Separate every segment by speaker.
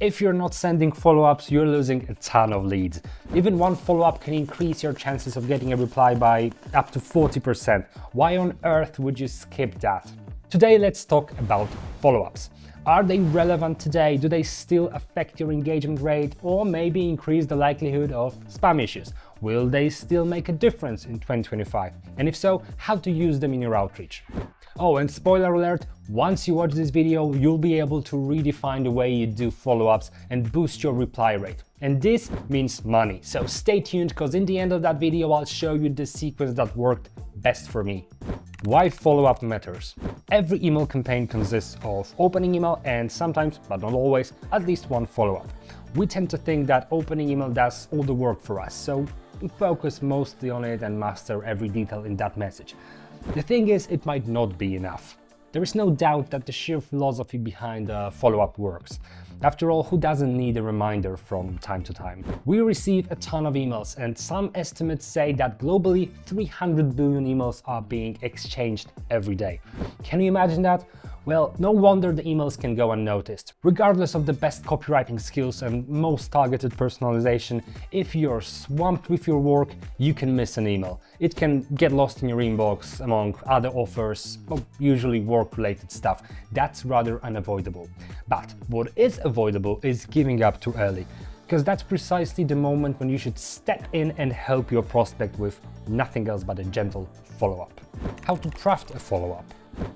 Speaker 1: If you're not sending follow-ups, you're losing a ton of leads. Even one follow-up can increase your chances of getting a reply by up to 40%. Why on earth would you skip that? Today, let's talk about follow-ups. Are they relevant today? Do they still affect your engagement rate or maybe increase the likelihood of spam issues? Will they still make a difference in 2025? And if so, how to use them in your outreach? Oh, and spoiler alert, once you watch this video, you'll be able to redefine the way you do follow-ups and boost your reply rate. And this means money. So stay tuned, because in the end of that video, I'll show you the sequence that worked best for me. Why follow-up matters. Every email campaign consists of opening email and sometimes, but not always, at least one follow-up. We tend to think that opening email does all the work for us, so we focus mostly on it and master every detail in that message. The thing is, it might not be enough. There is no doubt that the sheer philosophy behind a follow-up works. After all, who doesn't need a reminder from time to time? We receive a ton of emails, and some estimates say that globally 300 billion emails are being exchanged every day. Can you imagine that? Well, no wonder the emails can go unnoticed. Regardless of the best copywriting skills and most targeted personalization, if you're swamped with your work, you can miss an email. It can get lost in your inbox among other offers, usually work-related stuff. That's rather unavoidable. But what is avoidable is giving up too early, because that's precisely the moment when you should step in and help your prospect with nothing else but a gentle follow-up. How to craft a follow-up?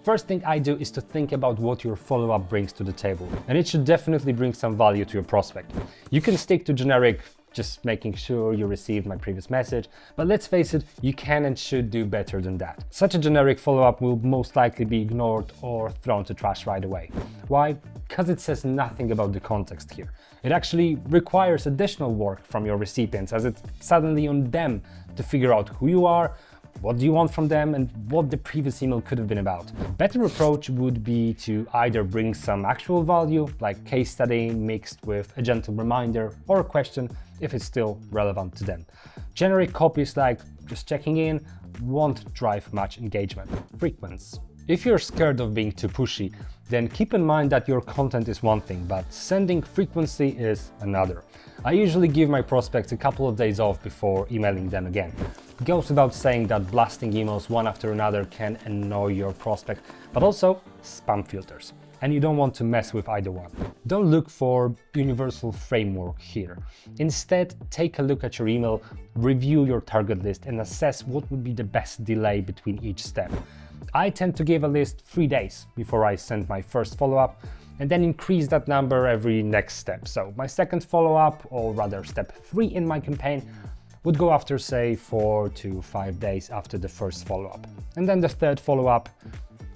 Speaker 1: First thing I do is to think about what your follow-up brings to the table, and it should definitely bring some value to your prospect. You can stick to generic, just making sure you received my previous message, but let's face it, you can and should do better than that. Such a generic follow-up will most likely be ignored or thrown to trash right away. Why? Because it says nothing about the context here. It actually requires additional work from your recipients, as it's suddenly on them to figure out who you are, what do you want from them, and what the previous email could have been about. A better approach would be to either bring some actual value, like case study mixed with a gentle reminder or a question if it's still relevant to them. Generic copies like just checking in won't drive much engagement. Frequency. If you're scared of being too pushy, then keep in mind that your content is one thing, but sending frequency is another. I usually give my prospects a couple of days off before emailing them again. It goes without saying that blasting emails one after another can annoy your prospect, but also spam filters. And you don't want to mess with either one. Don't look for universal framework here. Instead, take a look at your email, review your target list, and assess what would be the best delay between each step. I tend to give a list 3 days before I send my first follow-up, and then increase that number every next step. So my second follow-up, or rather step 3 in my campaign, would go after, say, 4 to 5 days after the first follow-up. And then the third follow-up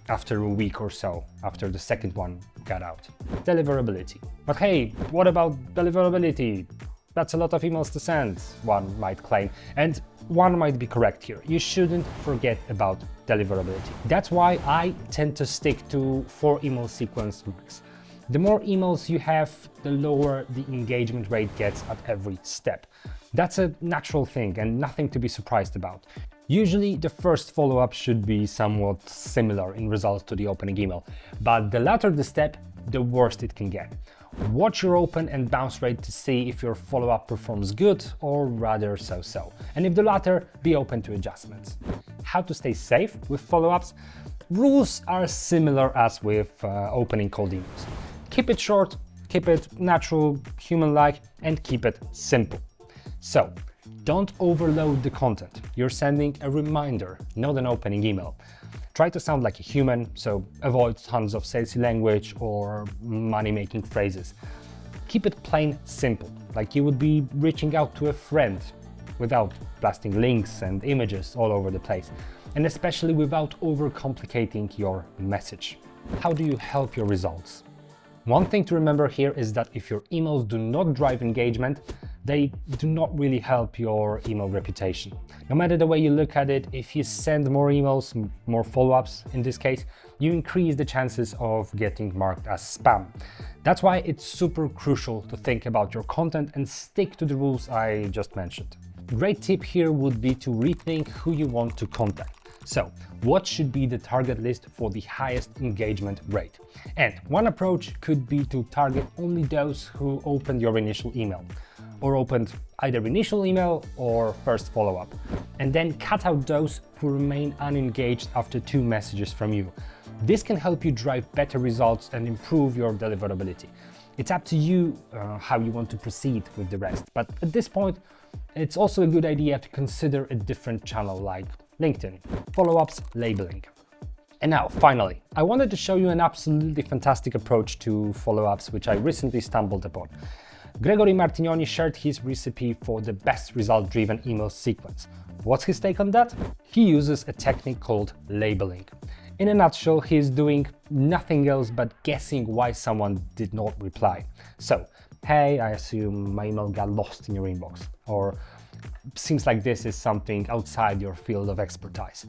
Speaker 1: after a week or so, after the second one got out. Deliverability. But hey, what about deliverability? That's a lot of emails to send, one might claim. And one might be correct here. You shouldn't forget about deliverability. That's why I tend to stick to 4 email sequence max. The more emails you have, the lower the engagement rate gets at every step. That's a natural thing and nothing to be surprised about. Usually the first follow-up should be somewhat similar in results to the opening email, but the latter the step, the worse it can get. Watch your open and bounce rate to see if your follow-up performs good or rather so-so. And if the latter, be open to adjustments. How to stay safe with follow-ups? Rules are similar as with opening cold emails. Keep it short, keep it natural, human-like, and keep it simple. So, don't overload the content. You're sending a reminder, not an opening email. Try to sound like a human, so avoid tons of salesy language or money-making phrases. Keep it plain simple, like you would be reaching out to a friend, without blasting links and images all over the place, and especially without overcomplicating your message. How do you help your results? One thing to remember here is that if your emails do not drive engagement, they do not really help your email reputation. No matter the way you look at it, if you send more emails, more follow-ups in this case, you increase the chances of getting marked as spam. That's why it's super crucial to think about your content and stick to the rules I just mentioned. Great tip here would be to rethink who you want to contact. So, what should be the target list for the highest engagement rate? And one approach could be to target only those who opened your initial email, or opened either initial email or first follow-up, and then cut out those who remain unengaged after 2 messages from you. This can help you drive better results and improve your deliverability. It's up to you how you want to proceed with the rest, but at this point, it's also a good idea to consider a different channel like LinkedIn, follow-ups, labeling. And now, finally, I wanted to show you an absolutely fantastic approach to follow-ups, which I recently stumbled upon. Gregory Martignoni shared his recipe for the best result-driven email sequence. What's his take on that? He uses a technique called labeling. In a nutshell, he is doing nothing else but guessing why someone did not reply. So, hey, I assume my email got lost in your inbox, or seems like this is something outside your field of expertise.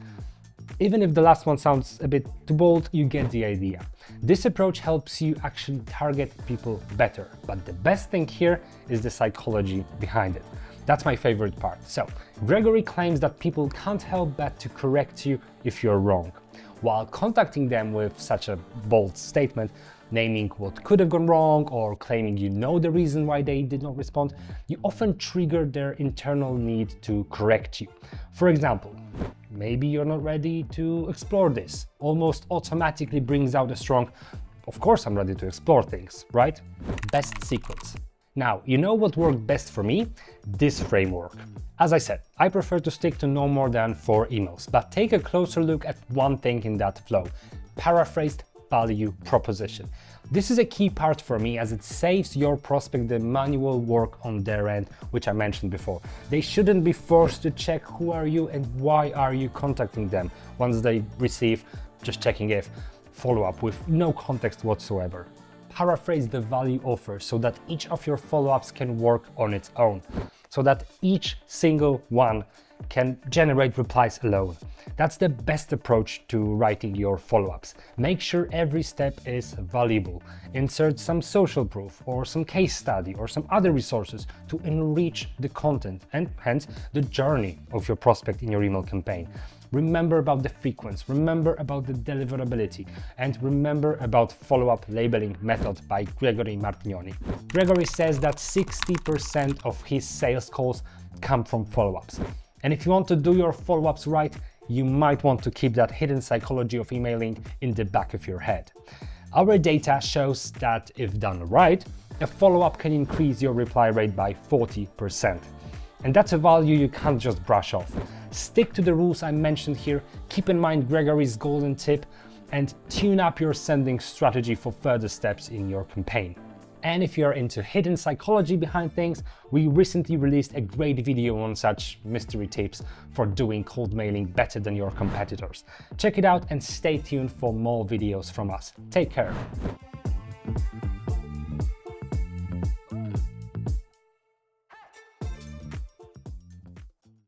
Speaker 1: Even if the last one sounds a bit too bold, you get the idea. This approach helps you actually target people better, but the best thing here is the psychology behind it. That's my favorite part. So, Gregory claims that people can't help but to correct you if you're wrong. While contacting them with such a bold statement, naming what could have gone wrong or claiming you know the reason why they did not respond, you often trigger their internal need to correct you. For example, maybe you're not ready to explore this. Almost automatically brings out a strong, of course I'm ready to explore things, right? Best sequence. Now, you know what worked best for me? This framework. As I said, I prefer to stick to no more than 4 emails, but take a closer look at one thing in that flow: paraphrased value proposition. This is a key part for me as it saves your prospect the manual work on their end, which I mentioned before. They shouldn't be forced to check who are you and why are you contacting them once they receive, just checking if, follow-up with no context whatsoever. Paraphrase the value offer so that each of your follow-ups can work on its own, so that each single one can generate replies alone. That's the best approach to writing your follow-ups. Make sure every step is valuable. Insert some social proof or some case study or some other resources to enrich the content and hence the journey of your prospect in your email campaign. Remember about the frequency, remember about the deliverability, and remember about follow-up labeling method by Gregory Martignoni. Gregory says that 60% of his sales calls come from follow-ups. And if you want to do your follow-ups right, you might want to keep that hidden psychology of emailing in the back of your head. Our data shows that if done right, a follow-up can increase your reply rate by 40%. And that's a value you can't just brush off. Stick to the rules I mentioned here, keep in mind Gregory's golden tip, and tune up your sending strategy for further steps in your campaign. And if you're into hidden psychology behind things, we recently released a great video on such mystery tips for doing cold mailing better than your competitors. Check it out and stay tuned for more videos from us. Take care.